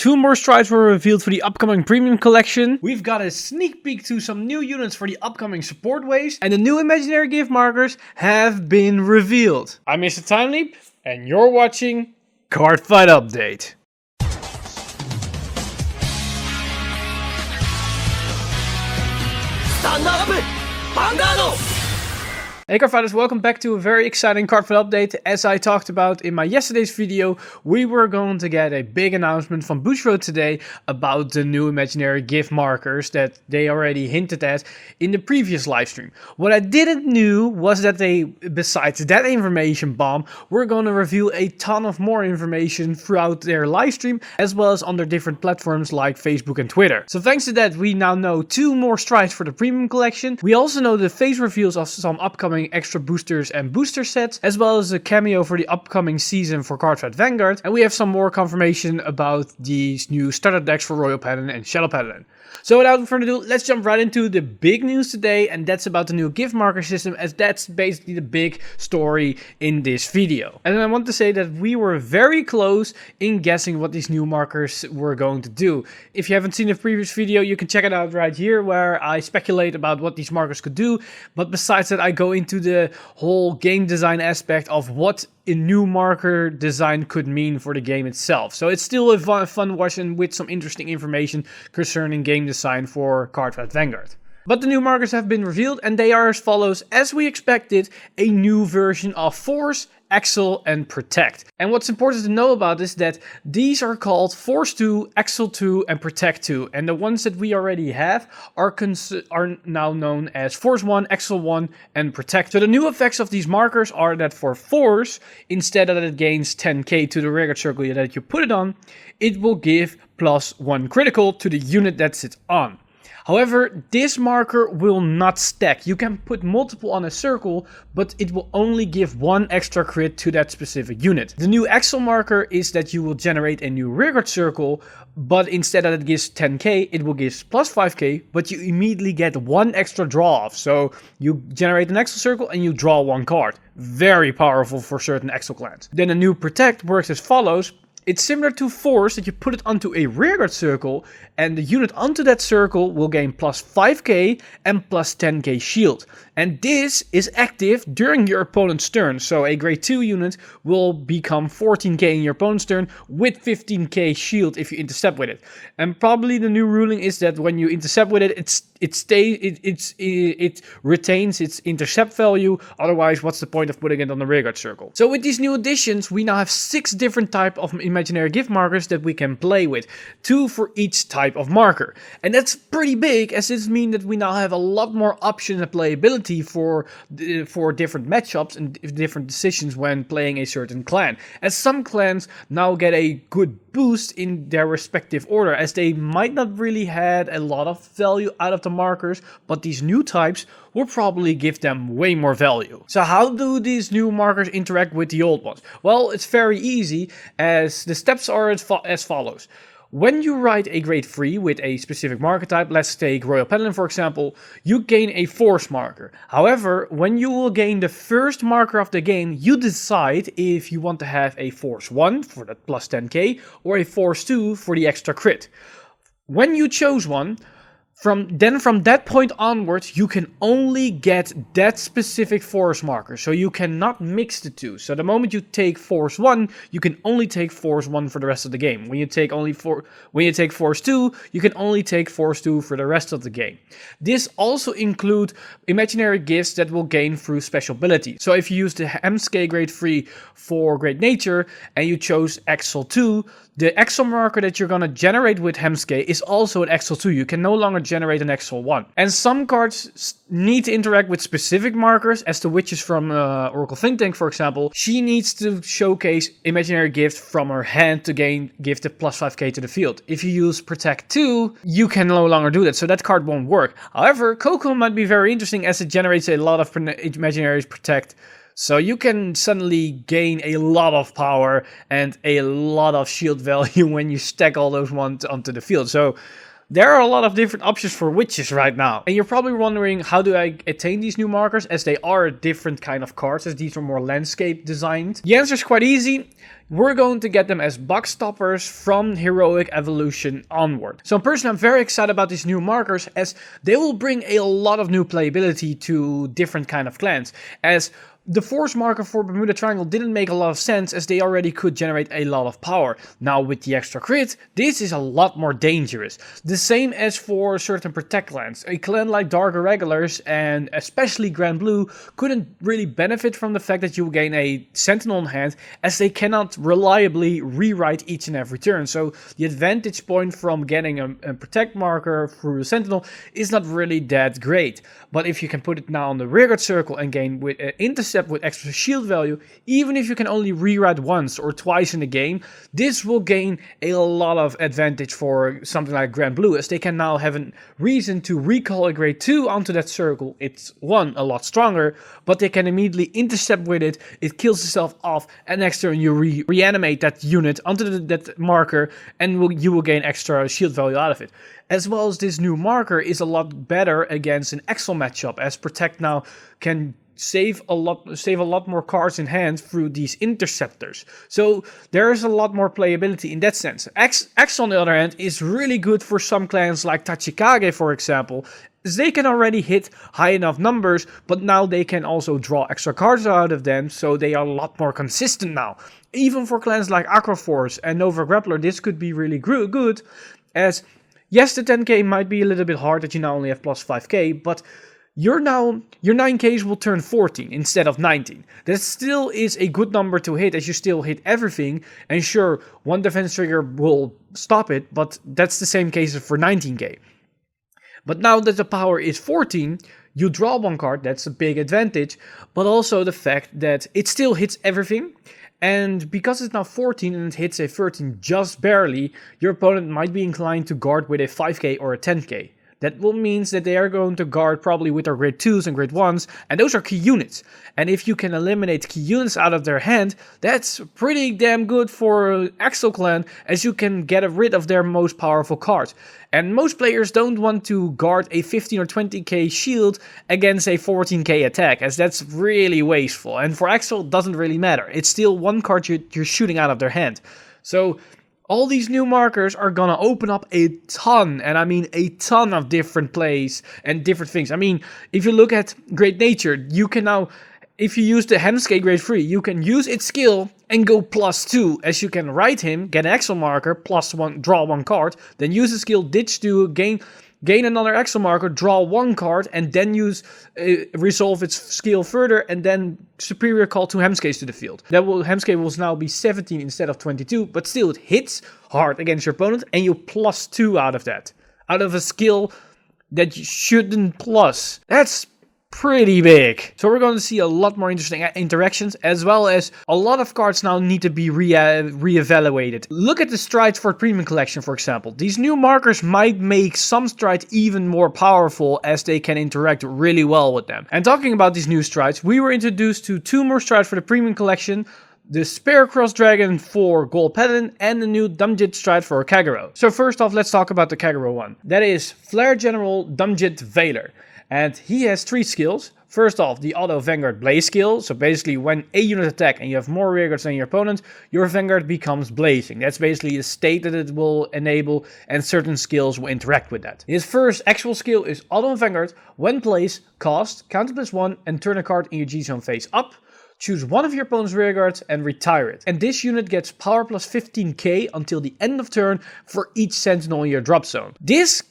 2 more strides were revealed for the upcoming premium collection. We've got a sneak peek to some new units for the upcoming support waves. And the new imaginary gift markers have been revealed. I'm Mr. Time Leap, and you're watching Cardfight Update. Stand up! Vanguard! Hey Cardfighters, welcome back to a very exciting Cardfight update. As I talked about in my yesterday's video, we were going to get a big announcement from Bushiroad today about the new imaginary gift markers that they already hinted at in the previous livestream. What I didn't know was that they, besides that information bomb, were going to reveal a ton of more information throughout their livestream, as well as on their different platforms like Facebook and Twitter. So thanks to that, we now know 2 more strides for the premium collection. We also know the face reveals of some upcoming extra boosters and booster sets, as well as a cameo for the upcoming season for Cardfight Vanguard, and we have some more confirmation about these new starter decks for Royal Paladin and Shadow Paladin. So without further ado, let's jump right into the big news today, and that's about the new gift marker system, as that's basically the big story in this video. And I want to say that we were very close in guessing what these new markers were going to do. If you haven't seen the previous video, you can check it out right here, where I speculate about what these markers could do. But besides that, I go into the whole game design aspect of what a new marker design could mean for the game itself. So it's still a fun watch and with some interesting information concerning game design for Cardfight Vanguard. But the new markers have been revealed, and they are as follows. As we expected, a new version of Force, Accel, and Protect. And what's important to know about is that these are called Force 2, Accel 2, and Protect 2. And the ones that we already have are now known as Force 1, Accel 1, and Protect. So the new effects of these markers are that for Force, instead that it gains 10k to the rearguard circle that you put it on, it will give +1 critical to the unit that sits on. However, this marker will not stack. You can put multiple on a circle, but it will only give 1 extra crit to that specific unit. The new Accel marker is that you will generate a new rearguard circle, but instead that it gives 10k, it will give +5k, but you immediately get 1 extra draw off. So you generate an Accel circle and you draw 1 card. Very powerful for certain Accel clans. Then the new Protect works as follows. It's similar to Force, that you put it onto a rearguard circle, and the unit onto that circle will gain +5k and +10k shield. And this is active during your opponent's turn, so a grade 2 unit will become 14k in your opponent's turn with 15k shield if you intercept with it. And probably the new ruling is that when you intercept with it, it retains its intercept value. Otherwise, what's the point of putting it on the rearguard circle? So with these new additions, we now have 6 different types of imaginary gift markers that we can play with, 2 for each type of marker. And that's pretty big, as this means that we now have a lot more options and playability for different matchups and different decisions when playing a certain clan. As some clans now get a good boost in their respective order, as they might not really had a lot of value out of the markers, but these new types will probably give them way more value. So how do these new markers interact with the old ones? Well, it's very easy, as the steps are as follows. When you write a grade 3 with a specific marker type, let's take Royal Paladin for example, you gain a Force marker. However, when you will gain the first marker of the game, you decide if you want to have a Force 1 for that +10k or a Force 2 for the extra crit. When you chose one, from that point onwards, you can only get that specific Force marker. So you cannot mix the two. So the moment you take Force 1, you can only take Force 1 for the rest of the game. When you take Force 2, you can only take Force 2 for the rest of the game. This also includes imaginary gifts that will gain through special ability. So if you use the Hemske grade 3 for Great Nature and you chose Accel 2, the Accel marker that you're going to generate with Hemske is also an Accel 2. You can no longer generate an Accel 1. And some cards need to interact with specific markers, as the Witches from Oracle Think Tank, for example. She needs to showcase imaginary gift from her hand to give the +5k to the field. If you use Protect 2, you can no longer do that, so that card won't work. However, Coco might be very interesting, as it generates a lot of imaginary Protect. So you can suddenly gain a lot of power and a lot of shield value when you stack all those ones onto the field. So there are a lot of different options for witches right now. And you're probably wondering, how do I attain these new markers, as they are a different kind of cards, as these are more landscape designed? The answer is quite easy. We're going to get them as box stoppers from Heroic Evolution onward. So personally, I'm very excited about these new markers, as they will bring a lot of new playability to different kind of clans. As the force marker for Bermuda Triangle didn't make a lot of sense, as they already could generate a lot of power. Now with the extra crit, this is a lot more dangerous. The same as for certain protect clans. A clan like Dark Irregulars and especially Grand Blue couldn't really benefit from the fact that you will gain a Sentinel in hand, as they cannot reliably rewrite each and every turn. So the advantage point from getting a protect marker through a Sentinel is not really that great. But if you can put it now on the rearguard circle and gain with intercept with extra shield value, even if you can only rewrite once or twice in the game, this will gain a lot of advantage for something like Grand Blue, as they can now have a reason to recall a grade 2 onto that circle. It's one, a lot stronger, but they can immediately intercept with it, it kills itself off, and next turn you reanimate that unit onto that marker, and you will gain extra shield value out of it. As well as this new marker is a lot better against an Accel matchup, as Protect now can save a lot more cards in hand through these interceptors. So there is a lot more playability in that sense. Accel on the other hand is really good for some clans like Tachikage, for example, as they can already hit high enough numbers, but now they can also draw extra cards out of them, so they are a lot more consistent now. Even for clans like Aquaforce and Nova Grappler, this could be really good, as yes, the 10k might be a little bit hard that you now only have plus 5k, but your 9ks will turn 14 instead of 19. That still is a good number to hit, as you still hit everything, and sure, one defense trigger will stop it, but that's the same case for 19k. But now that the power is 14, you draw one card, that's a big advantage, but also the fact that it still hits everything. And because it's now 14 and it hits a 13 just barely, your opponent might be inclined to guard with a 5k or a 10k. That will means that they are going to guard probably with their grade 2s and grade 1s, and those are key units. And if you can eliminate key units out of their hand, that's pretty damn good for Accel clan, as you can get rid of their most powerful card. And most players don't want to guard a 15 or 20k shield against a 14k attack, as that's really wasteful. And for Accel, it doesn't really matter. It's still one card you're shooting out of their hand. So all these new markers are gonna open up a ton, and I mean a ton of different plays and different things. I mean, if you look at Great Nature, you can now, if you use the Hemscape grade 3, you can use its skill and go +2, as you can write him, get an Accel marker, +1, draw one card, then use the skill Ditch to gain another Accel marker, draw one card, and then use resolve its skill further, and then superior call 2 Hemscapes to the field. Hemscape will now be 17 instead of 22, but still it hits hard against your opponent, and you +2 out of that. Out of a skill that you shouldn't plus. That's pretty big. So we're going to see a lot more interesting interactions, as well as a lot of cards now need to be re-evaluated. Look at the strides for Premium Collection, for example. These new markers might make some strides even more powerful, as they can interact really well with them. And talking about these new strides, we were introduced to 2 more strides for the Premium Collection: the Spear Cross Dragon for Gold Paladin, and the new Dumjit stride for Kagero. So first off, let's talk about the Kagero one. That is Flare General Dumjit Veiler. And he has 3 skills. First off, the auto Vanguard Blaze skill. So basically, when a unit attack and you have more rearguards than your opponent, your Vanguard becomes blazing. That's basically a state that it will enable, and certain skills will interact with that. His first actual skill is Auto Vanguard. When placed, cost, counter +1, and turn a card in your G-zone face up. Choose one of your opponent's rearguards and retire it. And this unit gets power plus 15k until the end of turn for each sentinel in your drop zone. This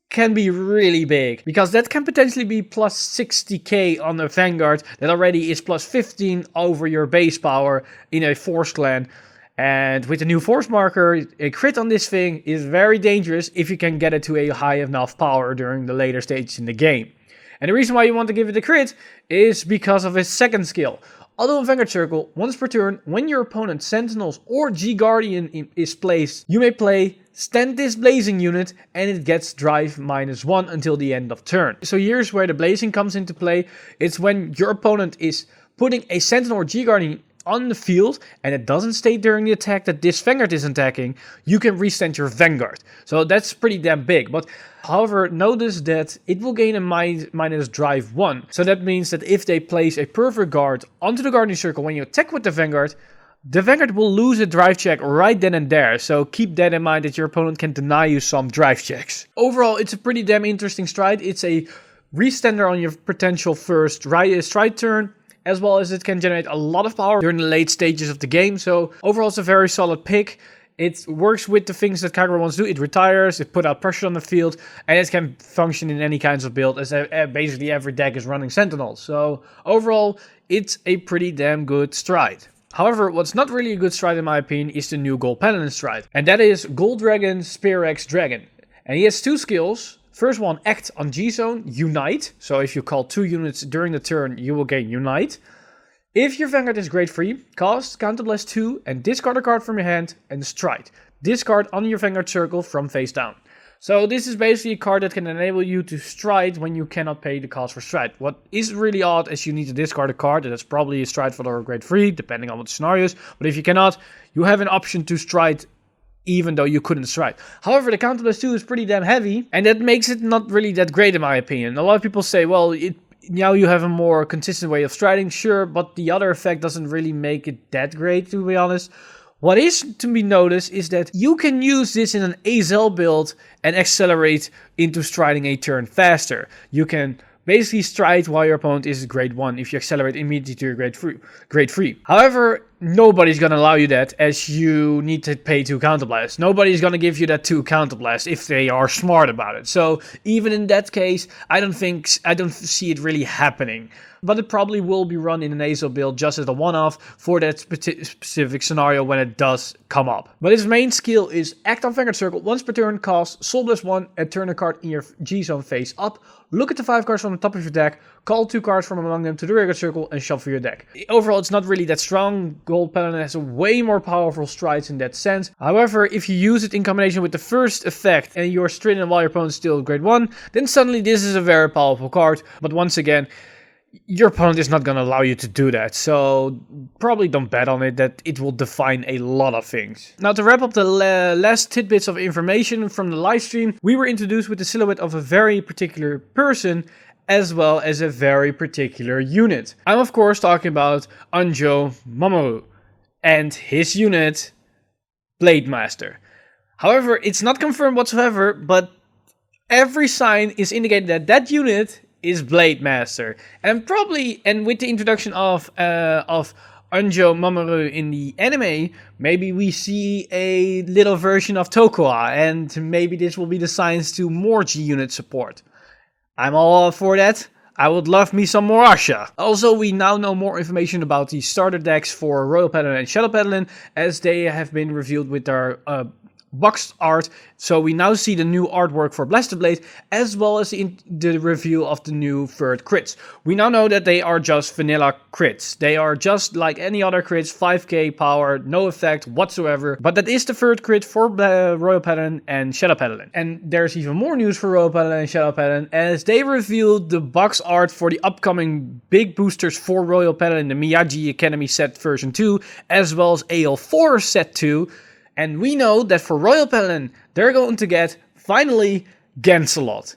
can be really big, because that can potentially be plus 60k on a Vanguard that already is plus 15 over your base power in a Force clan. And with the new Force marker, a crit on this thing is very dangerous if you can get it to a high enough power during the later stages in the game. And the reason why you want to give it a crit is because of his second skill. Auto Vanguard Circle, once per turn, when your opponent's Sentinels or G-Guardian is placed, you may play Stand this Blazing unit, and it gets drive -1 until the end of turn. So here's where the Blazing comes into play. It's when your opponent is putting a Sentinel or G-Guardian on the field and it doesn't state during the attack that this Vanguard is attacking, you can restand your Vanguard. So that's pretty damn big. But however, notice that it will gain a minus drive 1. So that means that if they place a perfect guard onto the guarding circle when you attack with the Vanguard will lose a drive check right then and there. So keep that in mind, that your opponent can deny you some drive checks. Overall, it's a pretty damn interesting stride. It's a restander on your potential first stride turn, as well as it can generate a lot of power during the late stages of the game. So overall, it's a very solid pick. It works with the things that Kagura wants to do. It retires, it put out pressure on the field, and it can function in any kinds of build, as basically every deck is running Sentinels. So overall, it's a pretty damn good stride. However, what's not really a good stride in my opinion is the new Gold Paladin stride. And that is Gold Dragon, Spear X Dragon. And he has 2 skills. First one, act on G-Zone, Unite. So if you call 2 units during the turn, you will gain Unite. If your Vanguard is grade 3, cast Counterblast 2 and discard a card from your hand and stride. Discard on your Vanguard circle from face down. So this is basically a card that can enable you to stride when you cannot pay the cost for stride. What is really odd is you need to discard a card, and that's probably a stride for lower grade 3, depending on what the scenario is. But if you cannot, you have an option to stride even though you couldn't stride. However, the Counterblast 2 is pretty damn heavy, and that makes it not really that great in my opinion. A lot of people say, well, now you have a more consistent way of striding, sure, but the other effect doesn't really make it that great, to be honest. What is to be noticed is that you can use this in an Accel build and accelerate into striding a turn faster. You can basically stride while your opponent is grade 1 if you accelerate immediately to your grade 3. However, nobody's going to allow you that, as you need to pay 2 counterblasts. Nobody's going to give you that 2 counterblasts if they are smart about it. So even in that case, I don't see it really happening. But it probably will be run in an Accel build just as a one-off for that specific scenario when it does come up. But his main skill is act on Vanguard Circle once per turn, cost Soul Blast 1 and turn a card in your G-Zone face up. Look at the 5 cards from the top of your deck, call 2 cards from among them to the Vanguard Circle and shuffle your deck. Overall, it's not really that strong. Gold Paladin has a way more powerful strides in that sense. However, if you use it in combination with the first effect and you're striding while your opponent is still grade 1, then suddenly this is a very powerful card. But once again, your opponent is not going to allow you to do that, so probably don't bet on it, that it will define a lot of things. Now, to wrap up the last tidbits of information from the live stream, we were introduced with the silhouette of a very particular person as well as a very particular unit. I'm of course talking about Anjo Mamoru and his unit, Blade Master. However, it's not confirmed whatsoever, but every sign is indicating that that unit is Blade Master. And with the introduction of Anjo Mamoru in the anime, maybe we see a little version of Tokoa, and maybe this will be the signs to more G-Unit support. I'm all for that. I would love me some more Asha. Also, we now know more information about the starter decks for Royal Paladin and Shadow Paladin, as they have been revealed with their boxed art. So we now see the new artwork for Blasted Blade, as well as the review of the new third crits. We now know that they are just vanilla crits. They are just like any other crits, 5k power, no effect whatsoever. But that is the third crit for Royal Paladin and Shadow Paladin. And there's even more news for Royal Paladin and Shadow Paladin, as they revealed the box art for the upcoming big boosters for Royal Paladin, the Miyagi Academy set version 2, as well as AL4 set 2. And we know that for Royal Paladin, they're going to get, finally, Gancelot.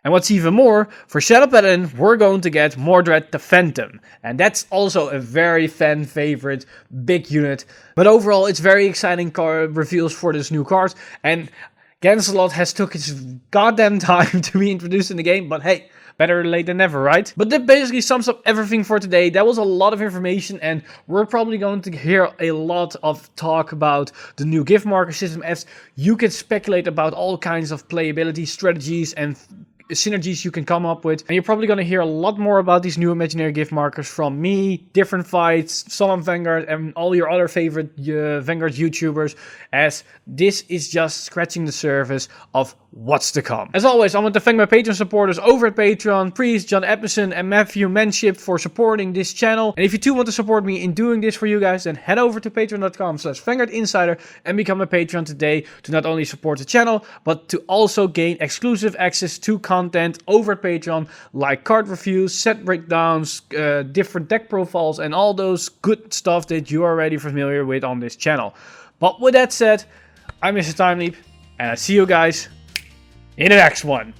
And what's even more, for Shadow Paladin, we're going to get Mordred the Phantom. And that's also a very fan favorite, big unit. But overall, it's very exciting reveals for this new card. And Gancelot has took its goddamn time to be introduced in the game, but hey, better late than never, right? But that basically sums up everything for today. That was a lot of information, and we're probably going to hear a lot of talk about the new gift marker system, as you can speculate about all kinds of playability strategies and synergies you can come up with. And you're probably going to hear a lot more about these new imaginary gift markers from me, different fights, some on Vanguard, and all your other favorite Vanguard YouTubers, as this is just scratching the surface of what's to come. As always, I want to thank my Patreon supporters over at Patreon, Priest, John Epperson, and Matthew Manship for supporting this channel. And if you too want to support me in doing this for you guys, then head over to patreon.com/Vanguard Insider and become a Patreon today to not only support the channel, but to also gain exclusive access to content content over at Patreon, like card reviews, set breakdowns, different deck profiles, and all those good stuff that you are already familiar with on this channel. But with that said, I'm Mr. Time Leap, and I see you guys in the next one.